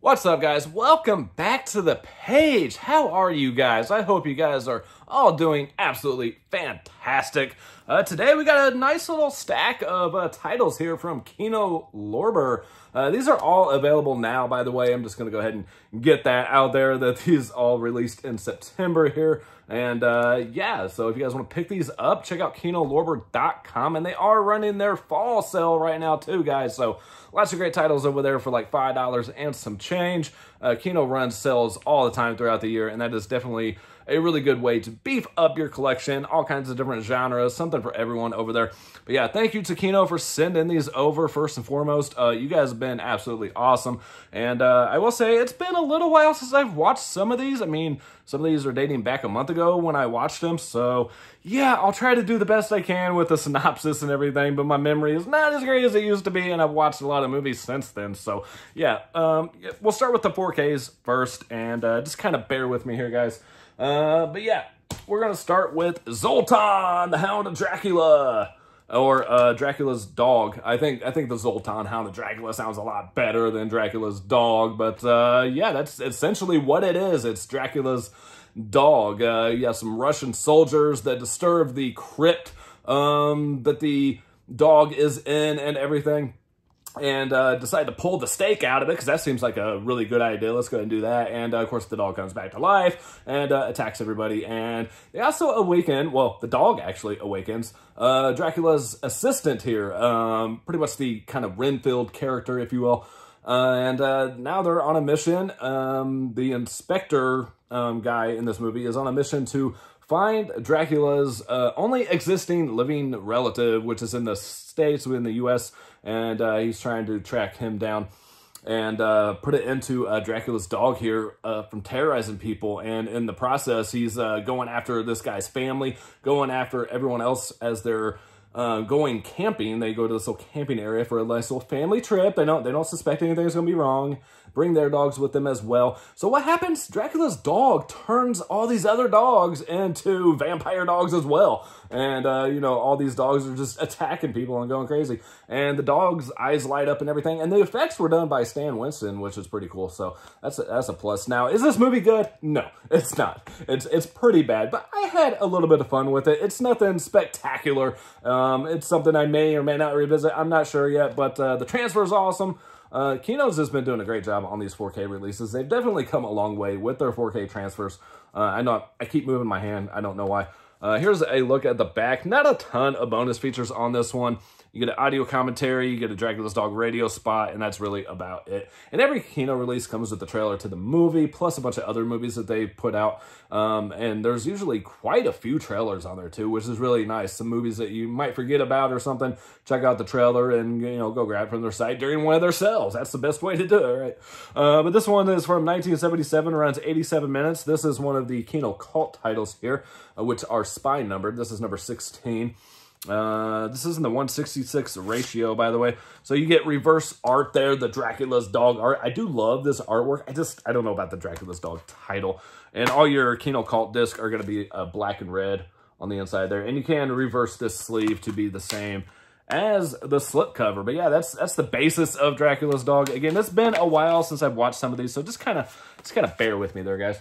What's up, guys? Welcome back to the page. How are you guys? I hope you guys are all doing absolutely fantastic. Today we got a nice little stack of titles here from Kino Lorber. These are all available now, by the way. I'm just going to go ahead and get that out there, that these all released in September here. And yeah, so if you guys want to pick these up, check out KinoLorber.com. And they are running their fall sale right now too, guys. So lots of great titles over there for like $5 and some change. Kino runs sales all the time throughout the year, and that is definitely a really good way to beef up your collection. All kinds of different genres, something for everyone over there. But yeah, thank you to Kino for sending these over first and foremost. You guys have been absolutely awesome. And I will say, it's been a little while since I've watched some of these. I mean, some of these are dating back a month ago when I watched them. So yeah, I'll try to do the best I can with the synopsis and everything, but my memory is not as great as it used to be, and I've watched a lot of movies since then. So yeah, we'll start with the 4Ks first, and just kind of bear with me here, guys. But yeah, we're going to start with Zoltan, the Hound of Dracula, or Dracula's dog. I think the Zoltan, Hound of Dracula sounds a lot better than Dracula's dog, but yeah, that's essentially what it is. It's Dracula's dog. You have some Russian soldiers that disturb the crypt that the dog is in and everything, and decide to pull the stake out of it, because that seems like a really good idea. Let's go ahead and do that. And of course, the dog comes back to life and attacks everybody. And they also awaken, well, the dog actually awakens Dracula's assistant here, pretty much the kind of Renfield character, if you will. And now they're on a mission. The inspector guy in this movie is on a mission to find Dracula's only existing living relative, which is in the States, in the U.S., and he's trying to track him down and put it into Dracula's dog here from terrorizing people. And in the process, he's going after this guy's family, going after everyone else as they're going camping. They go to this little camping area for a nice little family trip. They don't suspect anything's going to be wrong. Bring their dogs with them as well. So what happens? Dracula's dog turns all these other dogs into vampire dogs as well. And, you know, all these dogs are just attacking people and going crazy. And the dog's eyes light up and everything. And the effects were done by Stan Winston, which is pretty cool. So that's a plus. Now, is this movie good? No, it's not. It's pretty bad. But I had a little bit of fun with it. It's nothing spectacular. It's something I may or may not revisit. I'm not sure yet. But the transfer is awesome. Kino's has been doing a great job on these 4K releases. They've definitely come a long way with their 4K transfers. I know I keep moving my hand. I don't know why. Here's a look at the back. Not a ton of bonus features on this one. You get an audio commentary, you get a Dracula's Dog radio spot, and that's really about it. And every Kino release comes with the trailer to the movie, plus a bunch of other movies that they put out. And there's usually quite a few trailers on there too, which is really nice. Some movies that you might forget about or something, check out the trailer and, you know, go grab from their site during one of their sales. That's the best way to do it, right? But this one is from 1977, runs 87 minutes. This is one of the Kino cult titles here, which are spy numbered. This is number 16. This isn't the 166 ratio, by the way. So you get reverse art there, the Dracula's Dog art. I do love this artwork. I don't know about the Dracula's Dog title. And all your Kino cult discs are going to be black and red on the inside there. And you can reverse this sleeve to be the same as the slipcover. But yeah, that's the basis of Dracula's Dog. Again, it's been a while since I've watched some of these, so just kind of bear with me there, guys.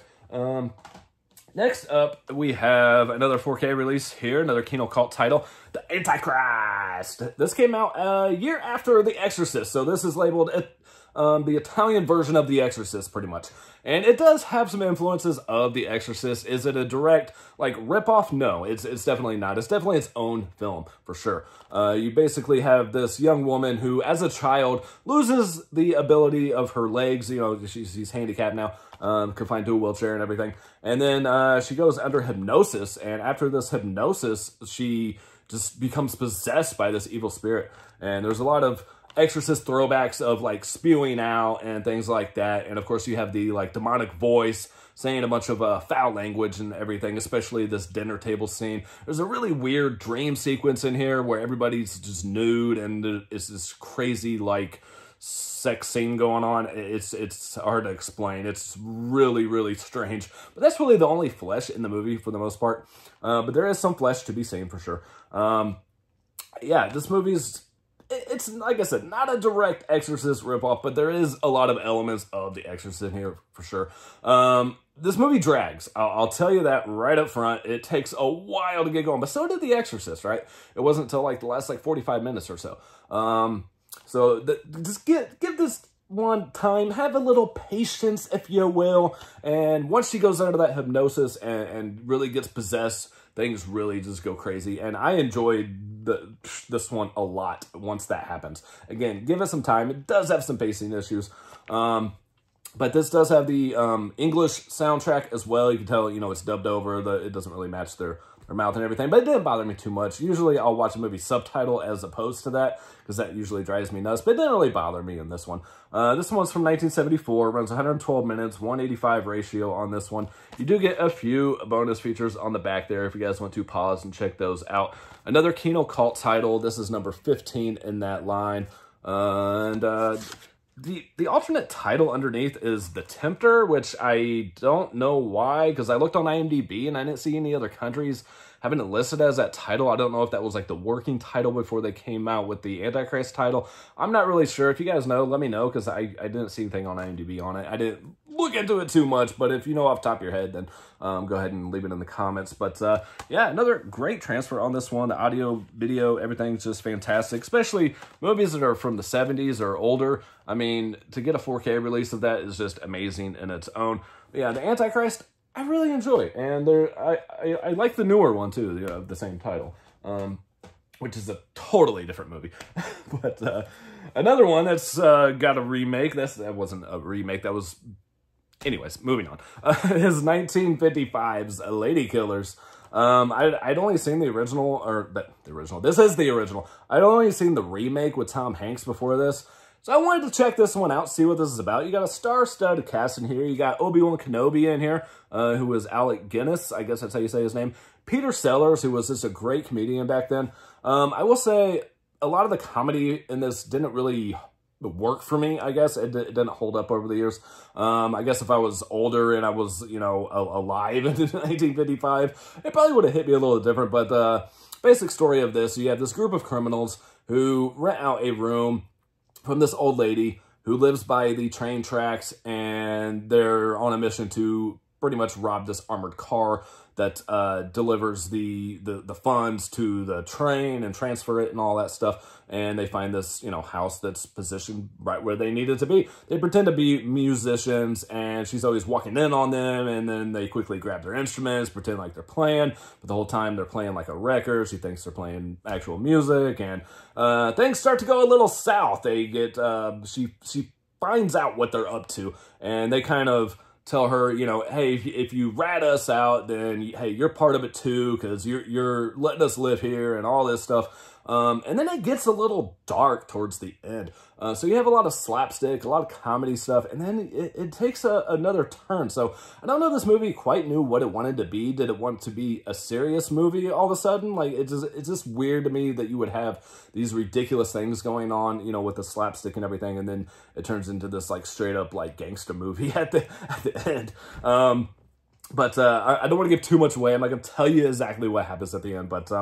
Next up, we have another 4K release here, another Kino cult title, The Antichrist. This came out a year after The Exorcist, so this is labeled the Italian version of The Exorcist, pretty much. And it does have some influences of The Exorcist. Is it a direct, like, ripoff? No, it's definitely not. It's definitely its own film, for sure. You basically have this young woman who, as a child, loses the ability of her legs. You know, she's handicapped now, confined to a wheelchair and everything. And then she goes under hypnosis, and after this hypnosis, she just becomes possessed by this evil spirit. And there's a lot of Exorcist throwbacks of like spewing out and things like that. And of course you have the like demonic voice saying a bunch of foul language and everything, especially this dinner table scene. There's a really weird dream sequence in here where everybody's just nude and it's this crazy like sex scene going on. It's hard to explain. It's really, really strange. But that's really the only flesh in the movie for the most part. But there is some flesh to be seen for sure. Yeah, this movie's it's, like I said, not a direct Exorcist ripoff, but there is a lot of elements of The Exorcist in here, for sure. This movie drags. I'll tell you that right up front. It takes a while to get going, but so did The Exorcist, right? It wasn't until like the last 45 minutes or so. Just give this one time, have a little patience, if you will, and once she goes under that hypnosis and really gets possessed, things really just go crazy, and I enjoyed this one a lot once that happens. Again, give it some time. It does have some pacing issues, but this does have the English soundtrack as well. You can tell, you know, it's dubbed over. It doesn't really match their mouth and everything, but it didn't bother me too much. Usually I'll watch a movie subtitle as opposed to that, because that usually drives me nuts, but it didn't really bother me in this one. This one's from 1974, runs 112 minutes, 185 ratio on this one. You do get a few bonus features on the back there if you guys want to pause and check those out. Another Kino cult title. This is number 15 in that line. The alternate title underneath is The Tempter, which I don't know why, because I looked on IMDb and I didn't see any other countries having it listed as that title. I don't know if that was like the working title before they came out with the Antichrist title. I'm not really sure. If you guys know, let me know, because I didn't see anything on IMDb on it. I didn't look into it too much, but if you know off the top of your head, then go ahead and leave it in the comments. But yeah, another great transfer on this one. The audio, video, everything's just fantastic, especially movies that are from the 70s or older. I mean, to get a 4K release of that is just amazing in its own. But yeah, the Antichrist, I really enjoy, and I like the newer one too, you know, the same title, which is a totally different movie. But another one that's got a remake. That wasn't a remake. That was, anyways. Moving on. Is 1955's Lady Killers. I'd only seen the original, or the original. This is the original. I'd only seen the remake with Tom Hanks before this. So I wanted to check this one out, see what this is about. You got a star-studded cast in here. You got Obi-Wan Kenobi in here, who was Alec Guinness. I guess that's how you say his name. Peter Sellers, who was just a great comedian back then. I will say a lot of the comedy in this didn't really work for me, I guess. It didn't hold up over the years. I guess if I was older and I was, you know, alive in 1955, it probably would have hit me a little different. But the basic story of this, you have this group of criminals who rent out a room from this old lady who lives by the train tracks, and they're on a mission to pretty much rob this armored car that delivers the funds to the train and transfer it and all that stuff. And they find this, you know, house that's positioned right where they need it to be. They pretend to be musicians, and she's always walking in on them, and then they quickly grab their instruments, pretend like they're playing, but the whole time they're playing like a record. She thinks they're playing actual music, and things start to go a little south. They get, she finds out what they're up to, and they kind of tell her, you know, hey, if you rat us out, then, hey, you're part of it too, because you're letting us live here and all this stuff. And then it gets a little dark towards the end. So you have a lot of slapstick, a lot of comedy stuff, and then it takes another turn. So I don't know if this movie quite knew what it wanted to be. Did it want to be a serious movie all of a sudden? Like, it's just weird to me that you would have these ridiculous things going on, you know, with the slapstick and everything, and then it turns into this, like, straight up, like, gangster movie at the end. But I don't want to give too much away. I'm not going to tell you exactly what happens at the end, but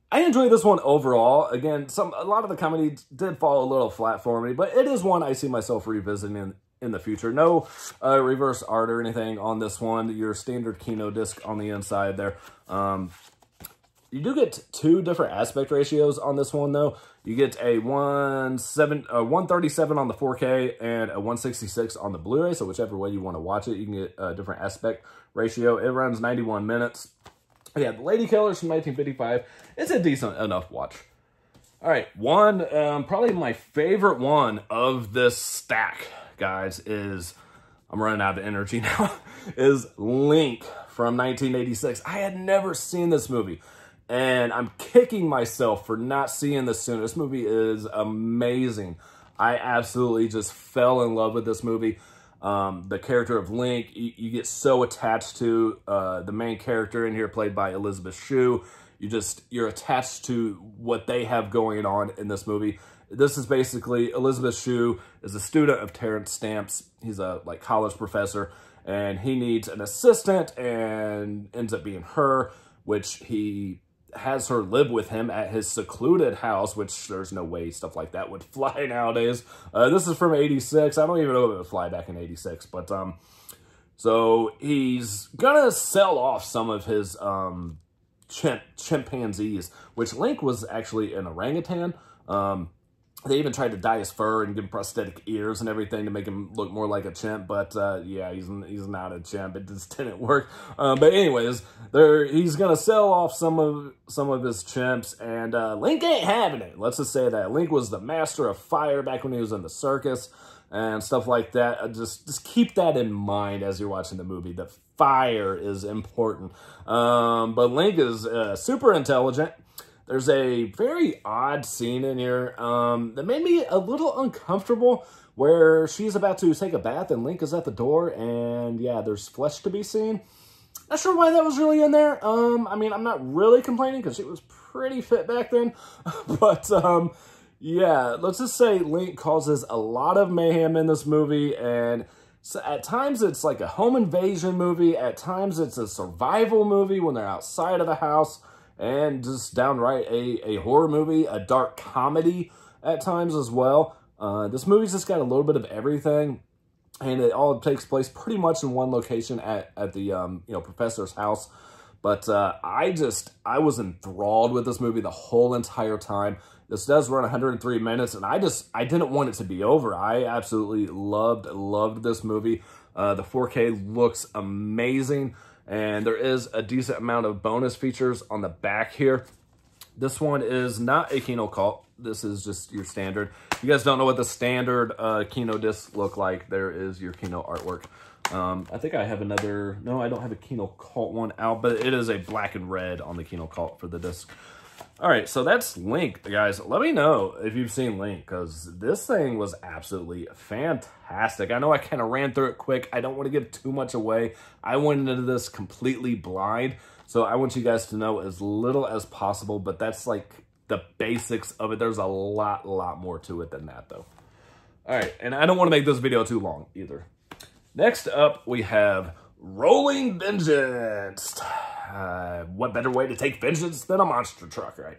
I enjoyed this one overall. Again, a lot of the comedy did fall a little flat for me, but it is one I see myself revisiting in the future. No reverse art or anything on this one. Your standard Kino disc on the inside there. You do get two different aspect ratios on this one, though. You get a 137 on the 4K and a 166 on the Blu-ray, so whichever way you want to watch it, you can get a different aspect ratio. It runs 91 minutes. Yeah, The Lady Killers from 1955. It's a decent enough watch. All right, probably my favorite one of this stack, guys, is, I'm running out of energy now, is Link from 1986. I had never seen this movie, and I'm kicking myself for not seeing this sooner. This movie is amazing. I absolutely just fell in love with this movie. The character of Link, you get so attached to the main character in here, played by Elizabeth Shue. You're attached to what they have going on in this movie. This is basically, Elizabeth Shue is a student of Terrence Stamp's. He's a college professor, and he needs an assistant, and ends up being her, which he has her live with him at his secluded house, which there's no way stuff like that would fly nowadays. This is from 86. I don't even know if it would fly back in 86, but so he's gonna sell off some of his chimpanzees, which Link was actually an orangutan. They even tried to dye his fur and give him prosthetic ears and everything to make him look more like a chimp, but yeah, he's not a chimp. It just didn't work. But anyways, he's gonna sell off some of his chimps, and Link ain't having it. Let's just say that Link was the master of fire back when he was in the circus and stuff like that. Just keep that in mind as you're watching the movie. That fire is important. But Link is super intelligent. There's a very odd scene in here that made me a little uncomfortable, where she's about to take a bath and Link is at the door, and yeah, there's flesh to be seen. Not sure why that was really in there. I mean, I'm not really complaining because she was pretty fit back then, but yeah, let's just say Link causes a lot of mayhem in this movie, and so at times it's like a home invasion movie, at times it's a survival movie when they're outside of the house, and just downright a horror movie, a dark comedy at times as well. This movie's just got a little bit of everything, and it all takes place pretty much in one location at the professor's house. But I was enthralled with this movie the whole entire time. This does run 103 minutes, and I didn't want it to be over. I absolutely loved this movie. The 4K looks amazing, and there is a decent amount of bonus features on the back here. This one is not a Kino Cult. This is just your standard. If you guys don't know what the standard Kino discs look like, there is your Kino artwork. I think I have another... No, I don't have a Kino Cult one out, but it is a black and red on the Kino Cult for the disc. All right, so that's Link, guys. Let me know if you've seen Link, because this thing was absolutely fantastic. I know I kind of ran through it quick. I don't want to give too much away. I went into this completely blind, so I want you guys to know as little as possible, but that's like the basics of it. There's a lot more to it than that, though. All right, and I don't want to make this video too long either. Next up, we have Rolling Vengeance. What better way to take vengeance than a monster truck, right?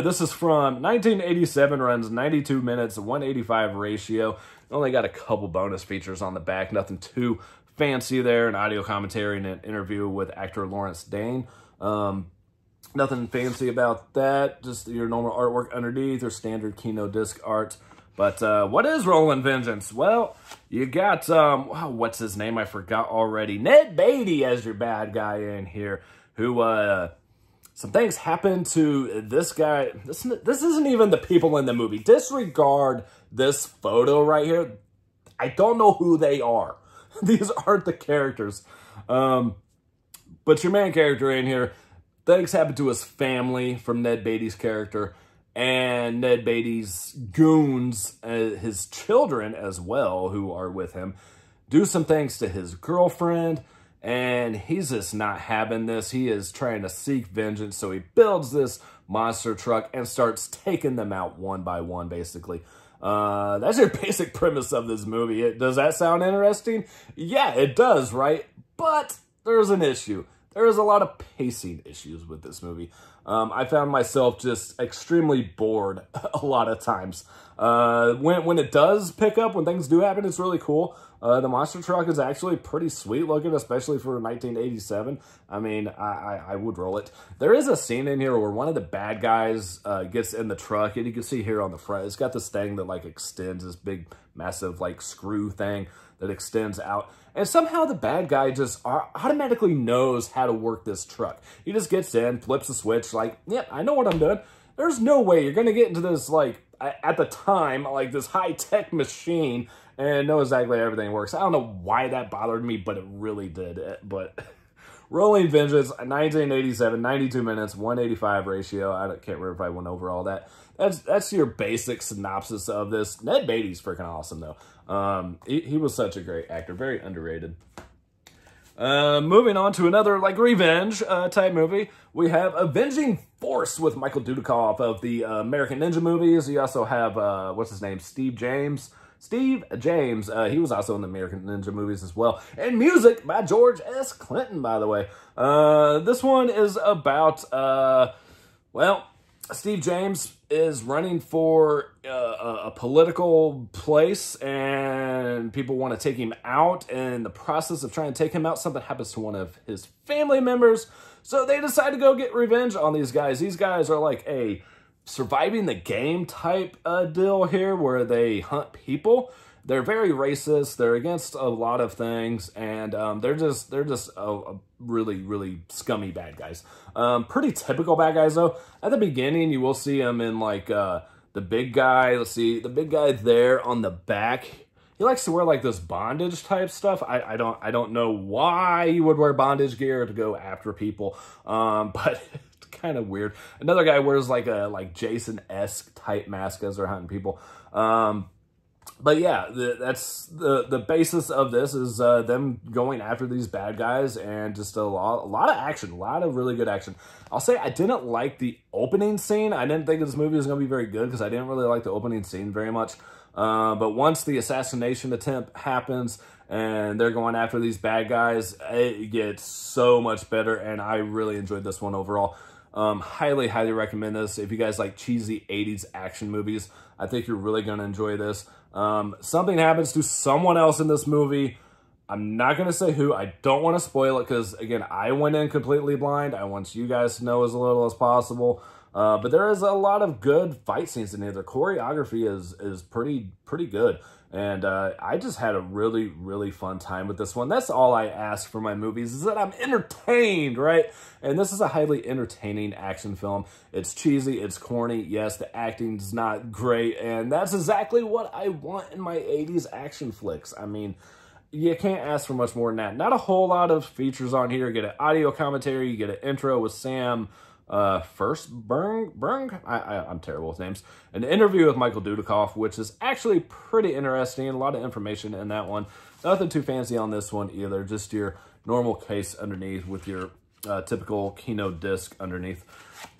This is from 1987, runs 92 minutes, 185 ratio. Only got a couple bonus features on the back, nothing too fancy there. An audio commentary and an interview with actor Lawrence Dane. Nothing fancy about that, just your normal artwork underneath or standard Kino disc art. But what is Rolling Vengeance? Well, you got, wow, what's his name? I forgot already. Ned Beatty as your bad guy in here, who, some things happen to this guy. This isn't even the people in the movie. Disregard this photo right here. I don't know who they are. These aren't the characters. But your main character in here, things happen to his family from Ned Beatty's character. And Ned Beatty's goons, his children as well, who are with him, do some things to his girlfriend, and he's just not having this. He is trying to seek vengeance, so he builds this monster truck and starts taking them out one by one, basically. That's your basic premise of this movie. Does that sound interesting? Yeah, it does, right? But there's an issue. There is a lot of pacing issues with this movie. I found myself just extremely bored a lot of times. When it does pick up, when things do happen, it's really cool. The monster truck is actually pretty sweet looking, especially for 1987. I mean, I would roll it. There is a scene in here where one of the bad guys gets in the truck, and you can see here on the front, it's got this thing that like extends, this big, massive like screw thing that extends out. And somehow the bad guy just automatically knows how to work this truck. He just gets in, flips a switch, like, yep, I know what I'm doing. There's no way you're going to get into this, like, at the time, like this high-tech machine and know exactly how everything works. I don't know why that bothered me, but it really did. But Rolling Vengeance, 1987, 92 minutes, 185 ratio. I can't remember if I went over all that. That's your basic synopsis of this. Ned Beatty's freaking awesome, though. He was such a great actor. Very underrated. Moving on to another, like, revenge type movie. We have Avenging Force with Michael Dudikoff of the American Ninja movies. You also have, what's his name? Steve James. Steve James. He was also in the American Ninja movies as well. And music by George S. Clinton, by the way. This one is about... Well, Steve James is running for a political place, and people want to take him out. And in the process of trying to take him out, something happens to one of his family members. So they decide to go get revenge on these guys. These guys are like a surviving the game type deal here, where they hunt people. They're very racist. They're against a lot of things, and they're just a really, really scummy bad guys. Pretty typical bad guys, though. At the beginning, you will see them in, like, the big guy. Let's see, the big guy there on the back. He likes to wear, like, this bondage type stuff. I don't know why you would wear bondage gear to go after people, but it's kind of weird. Another guy wears, like, a Jason-esque type mask as they're hunting people. But yeah, that's the basis of this is them going after these bad guys, and just a lot of action, a lot of really good action. I'll say I didn't like the opening scene. I didn't think this movie was going to be very good because I didn't really like the opening scene very much. But once the assassination attempt happens and they're going after these bad guys, it gets so much better, and I really enjoyed this one overall. Highly, highly recommend this. If you guys like cheesy 80s action movies, I think you're really going to enjoy this. Something happens to someone else in this movie. I'm not going to say who. I don't want to spoil it because, again, I went in completely blind. I want you guys to know as little as possible. But there is a lot of good fight scenes in here. The choreography is pretty good. And I just had a really, really fun time with this one. That's all I ask for my movies, is that I'm entertained, right? And this is a highly entertaining action film. It's cheesy, it's corny. Yes, the acting's not great, and that's exactly what I want in my 80s action flicks. I mean, you can't ask for much more than that. Not a whole lot of features on here. You get an audio commentary, you get an intro with Sam Furstenberg. I'm terrible with names. An interview with Michael Dudikoff, which is actually pretty interesting. A lot of information in that one. Nothing too fancy on this one either. Just your normal case underneath with your typical Kino disc underneath.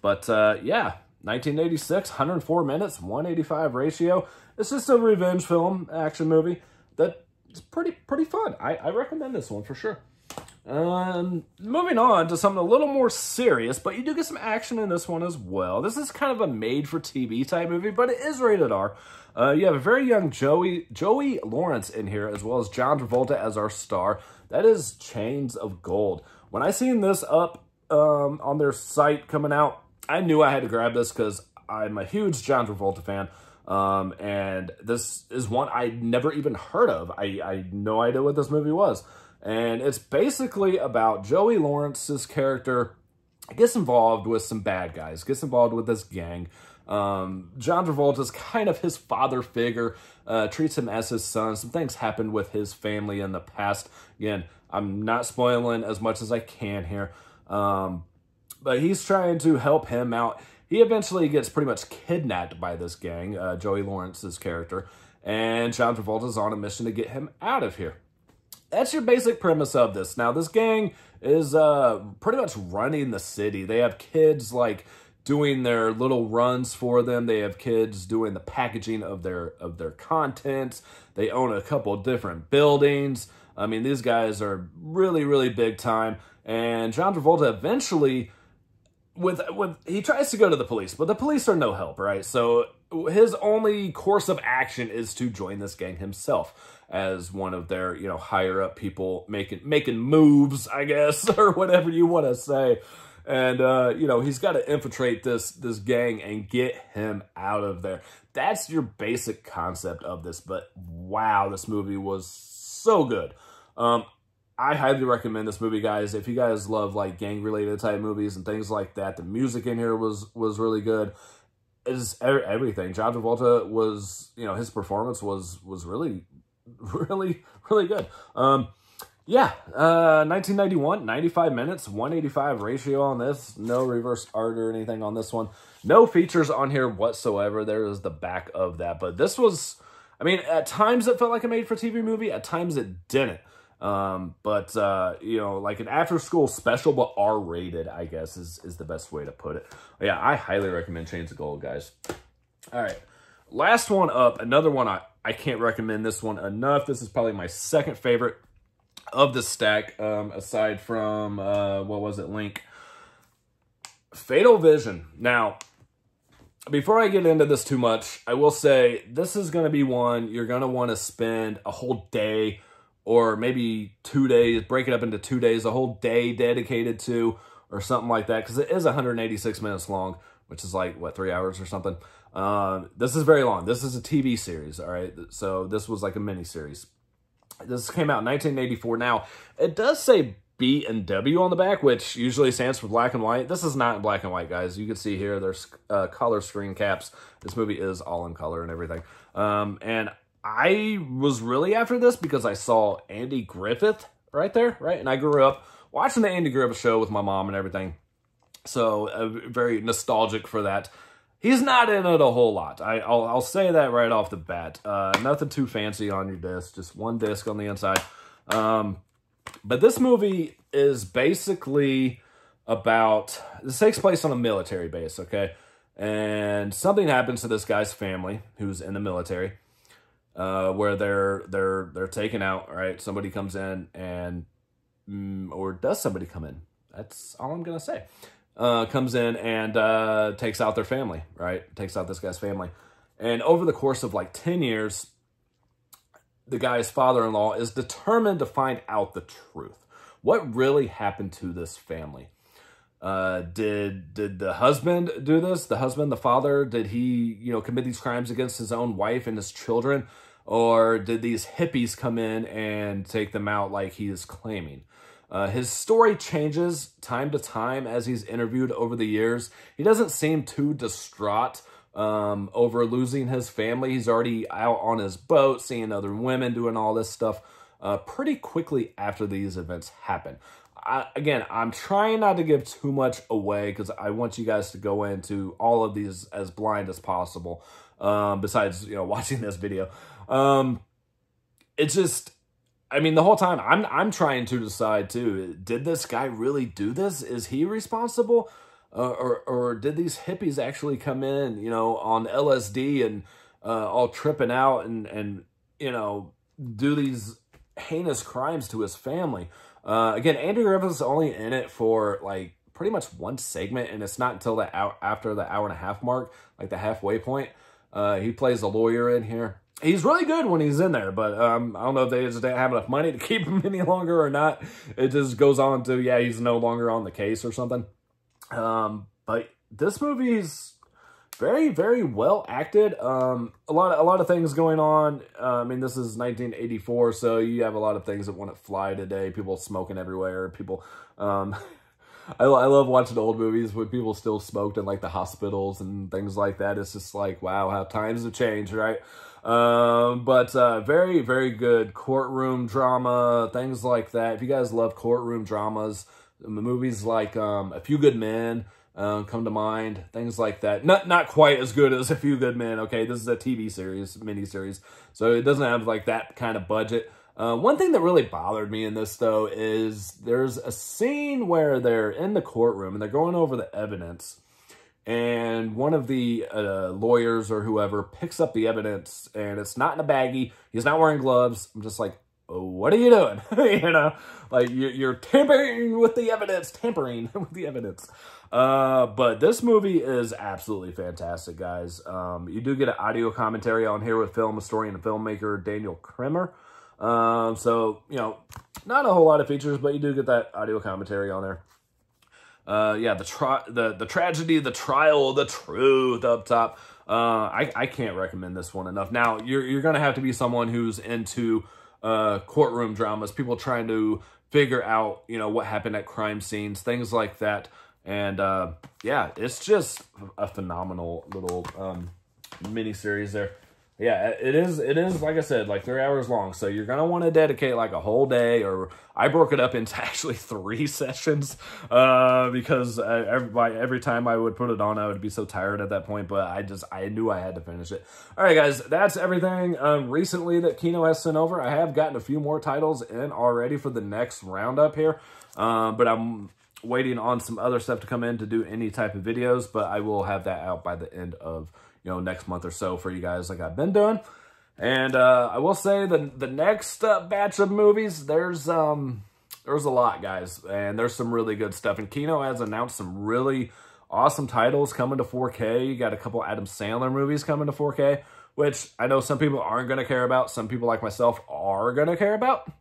But yeah, 1986, 104 minutes, 185 ratio. It's just a revenge film, action movie that is pretty fun. I recommend this one for sure. Moving on to something a little more serious, but you do get some action in this one as well. This is kind of a made-for-TV type movie, but it is rated R. You have a very young Joey Lawrence in here, as well as John Travolta as our star. That is Chains of Gold. When I seen this up on their site coming out, I knew I had to grab this because I'm a huge John Travolta fan. And this is one I'd never even heard of. I had no idea what this movie was. And it's basically about Joey Lawrence's character gets involved with some bad guys, gets involved with this gang. John Travolta's kind of his father figure, treats him as his son. Some things happened with his family in the past. Again, I'm not spoiling as much as I can here. But he's trying to help him out. He eventually gets pretty much kidnapped by this gang, Joey Lawrence's character. And John Travolta's on a mission to get him out of here. That's your basic premise of this. Now, this gang is pretty much running the city. They have kids, like, doing their little runs for them. They have kids doing the packaging of their contents. They own a couple different buildings. I mean, these guys are really, really big time. And John Travolta eventually, he tries to go to the police, but the police are no help, right? So his only course of action is to join this gang himself as one of their, higher up people making moves, I guess, or whatever you want to say. And, he's got to infiltrate this gang and get him out of there. That's your basic concept of this. But wow, this movie was so good. I highly recommend this movie, guys. If you guys love like gang-related type movies and things like that, the music in here was really good. It's everything. John Travolta was, his performance was really, really, really good. Yeah, 1991, 95 minutes, 185 ratio on this. No reverse art or anything on this one. No features on here whatsoever. There is the back of that. But this was, at times it felt like a made-for-TV movie. At times it didn't. Like an after-school special, but R-rated, I guess, is the best way to put it. Yeah, I highly recommend Chains of Gold, guys. All right, last one up. Another one, I can't recommend this one enough. This is probably my second favorite of the stack, aside from, Link. Fatal Vision. Now, before I get into this too much, I will say this is going to be one you're going to want to spend a whole day or maybe 2 days, break it up into 2 days, a whole day dedicated to or something like that, because it is 186 minutes long, which is like, what, 3 hours or something? This is very long. This is a TV series, all right? So this was like a mini-series. This came out in 1984. Now, it does say B and W on the back, which usually stands for black and white. This is not in black and white, guys. You can see here there's color screen caps. This movie is all in color and everything. And I was really after this because I saw Andy Griffith right there, right? And I grew up watching the Andy Griffith Show with my mom and everything. So very nostalgic for that. He's not in it a whole lot. I'll say that right off the bat. Nothing too fancy on your disc. Just one disc on the inside. But this movie is basically about... This takes place on a military base, okay? And something happens to this guy's family, who's in the military, where they're taken out, right? Somebody comes in and... or does somebody come in? That's all I'm going to say. Comes in and takes out their family, right? Takes out this guy's family. And over the course of like 10 years, the guy's father-in-law is determined to find out the truth. What really happened to this family? Did the husband do this? The husband, the father, did he, commit these crimes against his own wife and his children? Or did these hippies come in and take them out like he is claiming? His story changes time to time as he's interviewed over the years. He doesn't seem too distraught over losing his family. He's already out on his boat, seeing other women, doing all this stuff pretty quickly after these events happen. Again, I'm trying not to give too much away because I want you guys to go into all of these as blind as possible, besides, watching this video. It's just... I mean, the whole time, I'm trying to decide, too, did this guy really do this? Is he responsible? Or did these hippies actually come in, on LSD and all tripping out and do these heinous crimes to his family? Again, Andy Griffith's only in it for, like, pretty much one segment, and it's not until after the hour-and-a-half mark, like the halfway point. He plays a lawyer in here. He's really good when he's in there, but I don't know if they just didn't have enough money to keep him any longer or not. It just goes on to, yeah, he's no longer on the case or something. But this movie's very, very well acted. A lot of things going on. I mean, this is 1984, so you have a lot of things that wouldn't fly today. People smoking everywhere. People... I love watching old movies when people still smoked in, like, the hospitals and things like that. It's just like, wow, how times have changed, right? But very, very good courtroom drama, things like that. If you guys love courtroom dramas, movies like A Few Good Men come to mind, things like that. Not quite as good as A Few Good Men, okay? This is a TV series, miniseries, so it doesn't have, like, that kind of budget. One thing that really bothered me in this, though, is there's a scene where they're in the courtroom and they're going over the evidence, and one of the lawyers or whoever picks up the evidence, and it's not in a baggie. He's not wearing gloves. I'm just like, oh, what are you doing? Like, you're tampering with the evidence. But this movie is absolutely fantastic, guys. You do get an audio commentary on here with film historian and filmmaker Daniel Kremer. So, not a whole lot of features, but you do get that audio commentary on there. Yeah, the tragedy, the trial, the truth up top. I can't recommend this one enough. Now, you're going to have to be someone who's into courtroom dramas, people trying to figure out, what happened at crime scenes, things like that. And yeah, it's just a phenomenal little mini-series there. Yeah, it is, like I said, like 3 hours long. So you're going to want to dedicate like a whole day, or I broke it up into actually 3 sessions because every time I would put it on, I would be so tired at that point. But I knew I had to finish it. All right, guys, that's everything recently that Kino has sent over. I have gotten a few more titles in already for the next roundup here, but I'm waiting on some other stuff to come in to do any type of videos, but I will have that out by the end of next month or so for you guys like I've been doing. And I will say the next batch of movies, there's a lot, guys, and there's some really good stuff. And Kino has announced some really awesome titles coming to 4K. You got a couple Adam Sandler movies coming to 4K, which I know some people aren't going to care about. Some people like myself are going to care about.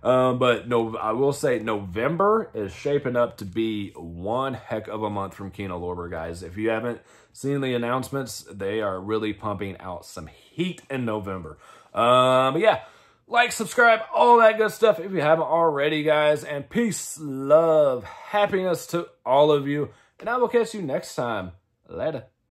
But no, I will say November is shaping up to be one heck of a month from Kino Lorber, guys. If you haven't seen the announcements, they are really pumping out some heat in November. But yeah, like, subscribe, all that good stuff if you haven't already, guys. And peace, love, happiness to all of you. And I will catch you next time. Later.